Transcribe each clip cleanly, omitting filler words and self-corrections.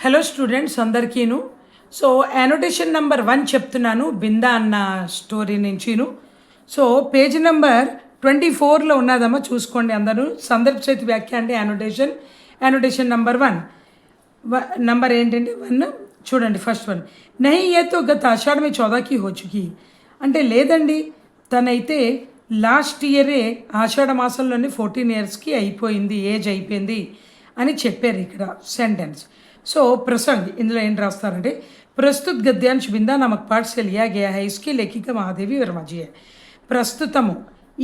Hello students అందరికీను. So annotation number 1 చెప్తున్నాను బిందా అన్న స్టోరీ నుంచిను. సో పేజ్ నెంబర్ 24లో ఉన్నదమ్మా, చూసుకోండి అందరూ. సందర్భ సహిత వ్యాఖ్య అంటే యానోటేషన్ నెంబర్ 1 నంబర్ ఏంటంటే 1 చూడండి. ఫస్ట్ 1 నహీ ఏ తో గత ఆషాఢ మే 14కి హో చుకి, అంటే లేదండి తనైతే లాస్ట్ ఇయరే ఆషాఢ మాసంలోనే 14 ఇయర్స్కి అయిపోయింది, ఏజ్ అయిపోయింది అని చెప్పారు ఇక్కడ సెంటెన్స్. సో ప్రసంగ్ ఇందులో ఏం రాస్తారంటే ప్రస్తుత గద్యాంశ బిందా నమక్ పాఠ से लिया गया है, इसकी लेखिका महादेवी वर्मा जी है. ప్రస్తుతము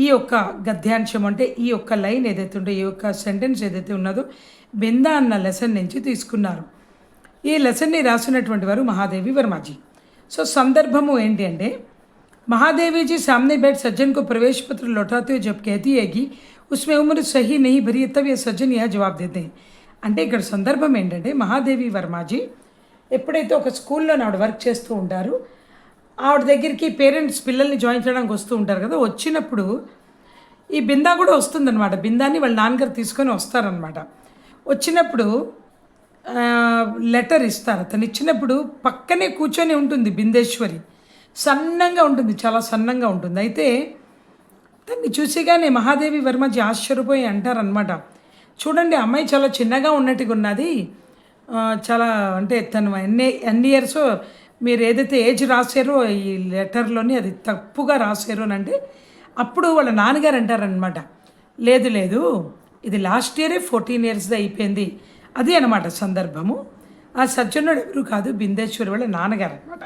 ఈ యొక్క గద్యాంశం అంటే ఈ యొక్క లైన్ ఏదైతే ఉందో, ఈ యొక్క సెంటెన్స్ ఏదైతే ఉన్నదో బిందా అన్న లెసన్ నుంచి తీసుకున్నారు. ఈ లెసన్ని రాసినటువంటి వారు మహాదేవి వర్మాజీ. సో సందర్భము ఏంటి అంటే महादेवी जी सामने बैठ सज्जन को प्रवेश पत्र लौटाते हुए जब कहती है कि उसमें उम्र सही नहीं भरी है, तब ये सज्जन यह जवाब देते हैं. అంటే ఇక్కడ సందర్భం ఏంటంటే మహాదేవి వర్మాజీ ఎప్పుడైతే ఒక స్కూల్లో ఆవిడ వర్క్ చేస్తూ ఉంటారు, ఆవిడ దగ్గరికి పేరెంట్స్ పిల్లల్ని జాయిన్ చేయడానికి వస్తూ ఉంటారు కదా, వచ్చినప్పుడు ఈ బిందా కూడా వస్తుందన్నమాట. బిందాన్ని వాళ్ళ నాన్నగారు తీసుకొని వస్తారనమాట. వచ్చినప్పుడు లెటర్ ఇస్తారు. తను ఇచ్చినప్పుడు పక్కనే కూర్చొని ఉంటుంది బిందేశ్వరి. సన్నంగా ఉంటుంది, చాలా సన్నంగా ఉంటుంది. అయితే తన్ని చూసిగానే మహాదేవి వర్మజీ ఆశ్చర్యపోయి అంటారనమాట, చూడండి అమ్మాయి చాలా చిన్నగా ఉన్నట్టుగా ఉన్నది, చాలా అంటే తను ఎన్ని ఇయర్స్ మీరు ఏదైతే ఏజ్ రాశారో ఈ లెటర్లోని అది తప్పుగా రాశారు అని అంటే, అప్పుడు వాళ్ళ నాన్నగారు అంటారనమాట, లేదు లేదు ఇది లాస్ట్ ఇయరే 14 ఇయర్స్ది అయిపోయింది. అది అనమాట సందర్భము. ఆ సజ్జనుడు ఎవరు కాదు, బిందేశ్వరి వాళ్ళ నాన్నగారు అనమాట.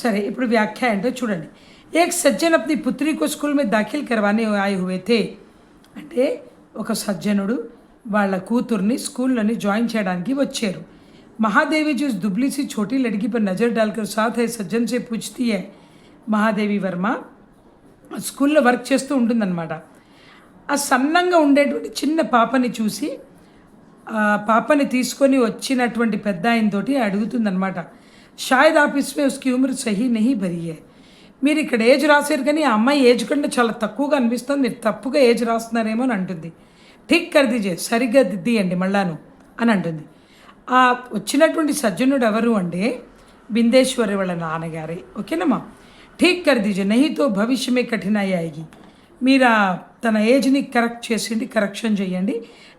సరే ఇప్పుడు వ్యాఖ్య అంటే చూడండి. ఏక్ సజ్జన్ అప్ని పుత్రి కో స్కూల్ మీద దాఖిల్ కర్వానే ఆయ్ హువే థే, అంటే ఒక సజ్జనుడు వాళ్ళ కూతుర్ని స్కూల్లోని జాయిన్ చేయడానికి వచ్చారు. మహాదేవి जी उस दुबली सी छोटी लड़की पर नज़र डालकर साथ है सज्जन से पूछती है. మహాదేవి వర్మ స్కూల్లో వర్క్ చేస్తూ ఉంటుందన్నమాట. ఆ సన్నంగా ఉండేటువంటి చిన్న పాపని చూసి ఆ పాపని తీసుకొని వచ్చినటువంటి పెద్ద ఆయనతోటి అడుగుతుందన్నమాట, షాయద్ ఆఫీస్ మే ఉస్కి ఉమ్ర సహీ నహీ భరీ హై, మీరు ఇక్కడ ఏజ్ రాశారు కానీ ఆ అమ్మాయి ఏజ్ కంటే చాలా తక్కువగా అనిపిస్తుంది, మీరు తప్పుగా ఏజ్ రాస్తున్నారేమో అని అంటుంది. ఠీక్ కర్ దీజే, సరిగ్గా దిద్దియండి మళ్ళాను అని అంటుంది. ఆ వచ్చినటువంటి సజ్జనుడు ఎవరు అంటే బిందేశ్వరి వాళ్ళ నాన్నగారే. ఓకేనమ్మా. ఠీక్ కర్ దీజే నహీతో భవిష్యమే కఠినాయి ఆయేగి, మీరు తన ఏజ్ని కరెక్ట్ చేసిండి, కరెక్షన్ చేయండి,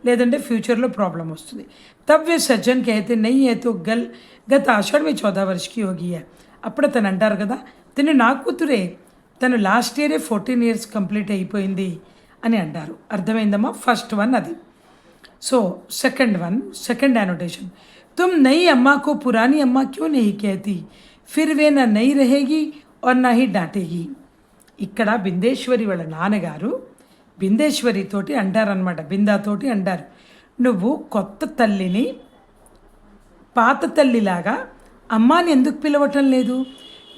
లేదంటే ఫ్యూచర్లో ప్రాబ్లం వస్తుంది. తవ్వే సజ్జన్కి అయితే నెయ్యి అయితే గత ఆషాఢ మే 14 వర్షకి హోగి హై, అప్పుడు తను అంటారు కదా తను నా కూతురే, తను లాస్ట్ ఇయరే 14 ఇయర్స్ కంప్లీట్ అయిపోయింది అని అంటారు. అర్థమైందమ్మా. ఫస్ట్ 1 అది. సో సెకండ్ యానోటేషన్, तुम नई अम्मा को पुरानी अम्मा क्यों नहीं कहती, फिर वे ना नई रहेगी और ना ही डांटेगी. ఇక్కడ బిందేశ్వరి వాళ్ళ నాన్నగారు బిందేశ్వరితోటి అంటారనమాట, బిందాతోటి అంటారు, నువ్వు కొత్త తల్లిని పాత తల్లిలాగా అమ్మాని ఎందుకు పిలవటం లేదు,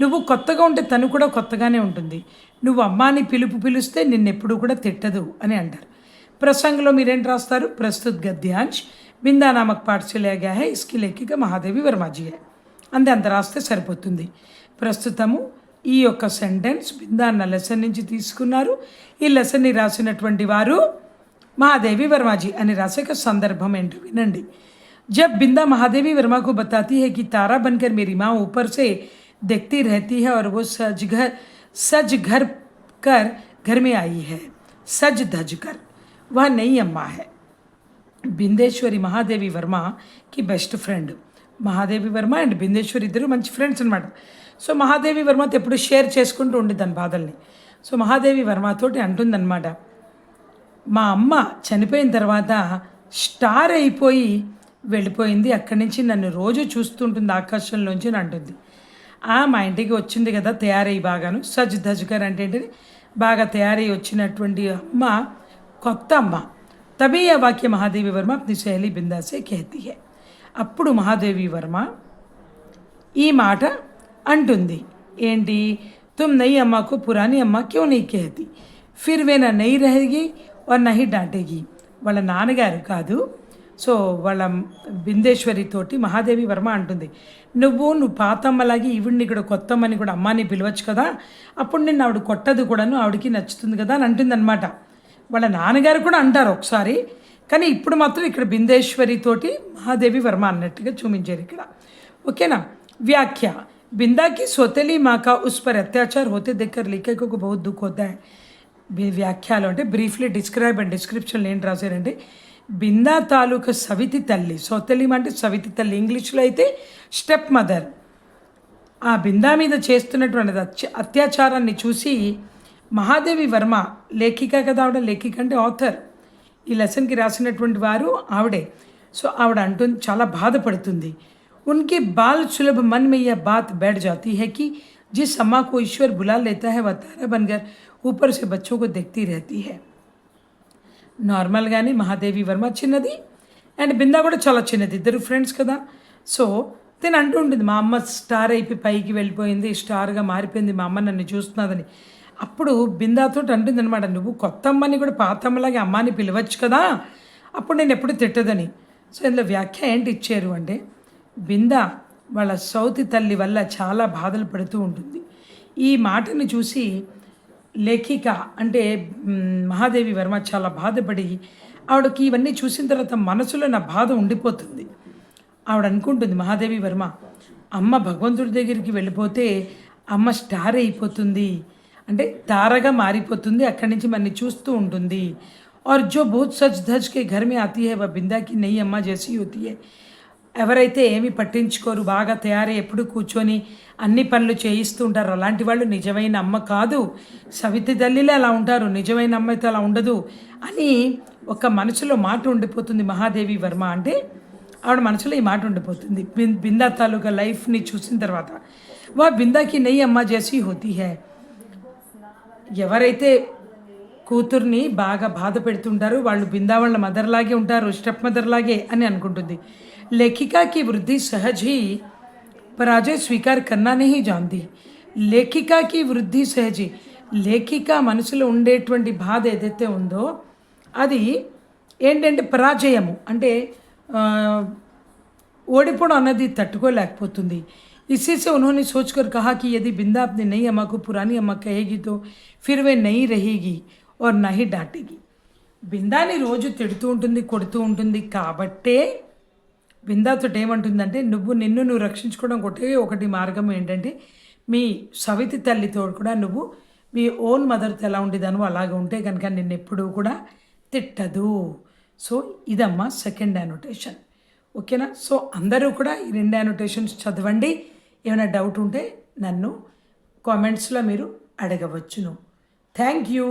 నువ్వు కొత్తగా ఉంటే తను కూడా కొత్తగానే ఉంటుంది, నువ్వు అమ్మాని పిలిస్తే నిన్నెప్పుడు కూడా తిట్టదు అని అంటారు. ప్రసంగంలో మీరేంటి రాస్తారు, ప్రస్తుత గద్యాంశ్ బిందా నామక్ పాఠ से लिया गया है, इसकी लेखिका మహాదేవి వర్మాజీ है, అంత రాస్తే సరిపోతుంది. ప్రస్తుతము ఈ యొక్క సెంటెన్స్ బిందా అన్న లెసన్ నుంచి తీసుకున్నారు. ఈ లెసన్ని రాసినటువంటి వారు మహాదేవి వర్మాజీ అని రాసే సందర్భం ఏంటో వినండి. जब बिंदा महादेवी वर्मा को बताती है कि तारा बनकर मेरी माँ ऊपर से देखती रहती है और वो सज घर कर घर में आई है, सज धज कर, वह नई अम्मा है. బిందేశ్వరి మహాదేవి వర్మకి best friend. Mahadevi Varma and Bindeshwari ఇద్దరు మంచి ఫ్రెండ్స్ అనమాట. సో మహాదేవి వర్మతో ఎప్పుడు షేర్ చేసుకుంటూ ఉండేది దాని బాధల్ని. సో మహాదేవి వర్మతోటి అంటుందన్నమాట, మా అమ్మ చనిపోయిన తర్వాత స్టార్ అయిపోయి వెళ్ళిపోయింది, అక్కడి నుంచి నన్ను రోజు చూస్తుంటుంది ఆకాశంలోంచి అని అంటుంది. మా ఇంటికి వచ్చింది కదా తయారయ్యి బాగాను, సజ్ ధజ్కర్ అంటే ఏంటంటే బాగా తయారయ్యి వచ్చినటువంటి అమ్మ కొత్త అమ్మ. తబీ ఆ వాక్య మహాదేవి వర్మ అప్ని సహేలీ బిందా సే कहती है. అప్పుడు మహాదేవి వర్మ ఈ మాట అంటుంది ఏంటి, तुम नई अम्मा को पुरानी अम्मा क्यों नहीं कहती, फिर वे ना नई रहेगी और ना ही डांटेगी. వాళ్ళ నాన్నగారు కాదు, సో వాళ్ళ బిందేశ్వరితోటి మహాదేవి వర్మ అంటుంది, నువ్వు పాతమ్మలాగి ఈవిడ్ని ఇక్కడ కొత్తమ్మని కూడా అమ్మాని పిలవచ్చు కదా, అప్పుడు నిన్ను ఆవిడ కొట్టదు కూడాను, ఆవిడకి నచ్చుతుంది కదా అని అంటుందన్నమాట. వాళ్ళ నాన్నగారు కూడా అంటారు ఒకసారి, కానీ ఇప్పుడు మాత్రం ఇక్కడ బిందేశ్వరి తోటి మహాదేవి వర్మ అన్నట్టుగా చూపించారు ఇక్కడ. ఓకేనా. వ్యాఖ్య. बिंदा की सौतेली माँ का उस पर अत्याचार होते देखकर लेखक को बहुत दुख होता है. వ్యాఖ్యలు అంటే బ్రీఫ్లీ డిస్క్రైబ్ అండ్ డిస్క్రిప్షన్లో ఏంటి రాశారంటే, బిందా తాలూకా సవితి తల్లి, సౌతలి అంటే సవితి తల్లి, ఇంగ్లీష్లో అయితే స్టెప్ మదర్, ఆ బిందా మీద చేస్తున్నటువంటి అత్యాచారాన్ని చూసి మహాదేవి వర్మ, లేఖిక కదా ఆవిడ, లేఖిక అంటే ఆథర్, ఈ లెసన్కి రాసినటువంటి వారు ఆవిడే. సో ఆవిడ అంటుంది, చాలా బాధపడుతుంది. उनके बाल सुलभ मन में यह बात बैठ जाती है कि जिस अम्मा को ईश्वर बुला लेता है वह तारा बनकर ऊपर से बच्चों को देखती रहती है. నార్మల్గానే మహాదేవి వర్మ చిన్నది అండ్ బిందా కూడా చాలా చిన్నది, ఇద్దరు ఫ్రెండ్స్ కదా. సో తను అంటూ ఉంటుంది, మా అమ్మ స్టార్ అయిపోయి పైకి వెళ్ళిపోయింది, స్టార్గా మారిపోయింది, మా అమ్మ నన్ను చూస్తున్నదని. అప్పుడు బిందాతో అంటుంది అనమాట, నువ్వు కొత్త అమ్మని కూడా పాత అమ్మలాగే అమ్మాని పిలవచ్చు కదా, అప్పుడు నేను ఎప్పుడు తిట్టదని. సో ఇందులో వ్యాఖ్య ఏంటి ఇచ్చారు అంటే, బిందా వాళ్ళ సౌతి తల్లి వల్ల చాలా బాధలు పడుతూ ఉంటుంది. ఈ మాటను చూసి లేఖిక అంటే మహాదేవి వర్మ చాలా బాధపడి, ఆవిడకి ఇవన్నీ చూసిన తర్వాత మనసులో నా బాధ ఉండిపోతుంది. ఆవిడ అనుకుంటుంది మహాదేవి వర్మ, అమ్మ భగవంతుడి దగ్గరికి వెళ్ళిపోతే అమ్మ స్టార్ అయిపోతుంది, అంటే తారగా మారిపోతుంది, అక్కడి నుంచి మనని చూస్తూ ఉంటుంది. और जो बहुत सच धज के घर में आती है वह बिंदा की नई अम्मा जैसी होती है. ఎవరైతే ఏమి పట్టించుకోరు, బాగా తయారై ఎప్పుడు కూర్చొని అన్ని పనులు చేయిస్తూ ఉంటారు, అలాంటి వాళ్ళు నిజమైన అమ్మ కాదు, సవితి తల్లిలే అలా ఉంటారు, నిజమైన అమ్మ అయితే అలా ఉండదు అని ఒక మనసులో మాట ఉండిపోతుంది మహాదేవి వర్మ. అంటే ఆవిడ మనసులో ఈ మాట ఉండిపోతుంది బిందా తాలూకా లైఫ్ని చూసిన తర్వాత. వా బిందాకి నై అమ్మ జేసి హోతీ హై. ఎవరైతే కూతుర్ని బాగా బాధ పెడుతుంటారో వాళ్ళు బిందా వాళ్ళ మదర్ లాగే ఉంటారు, స్టెప్ మదర్ లాగే అని అనుకుంటుంది. लेखिका की वृद्धि सहज ही पराजय स्वीकार करना नहीं जानती. లేఖికా की వృద్ధి సహజి, లేఖిక మనసులో ఉండేటువంటి బాధ ఏదైతే ఉందో అది ఏంటంటే పరాజయము, అంటే ఓడిపోవడం అన్నది తట్టుకోలేకపోతుంది. इसी से उन्होंने सोचकर कहा कि यदि बिंदा अपनी नई अम्मा को पुरानी अम्मा कहेगी तो फिर वे नहीं रहेगी और ना ही डांटेगी. బిందాని రోజు తిడుతూ ఉంటుంది, కొడుతూ ఉంటుంది కాబట్టే బిందాతో ఏమంటుందంటే, నిన్ను రక్షించుకోవడం ఒకటి మార్గం ఏంటంటే, మీ సవితి తల్లితో కూడా నువ్వు మీ ఓన్ మదర్తో ఎలా ఉండేదాను అలాగే ఉంటే కనుక నిన్ను ఎప్పుడూ కూడా తిట్టదు. సో ఇదమ్మా సెకండ్ యానోటేషన్. ఓకేనా. సో అందరూ కూడా ఈ 2 యానోటేషన్స్ చదవండి. ఏమైనా డౌట్ ఉంటే నన్ను కామెంట్స్లో మీరు అడగవచ్చును. Thank you.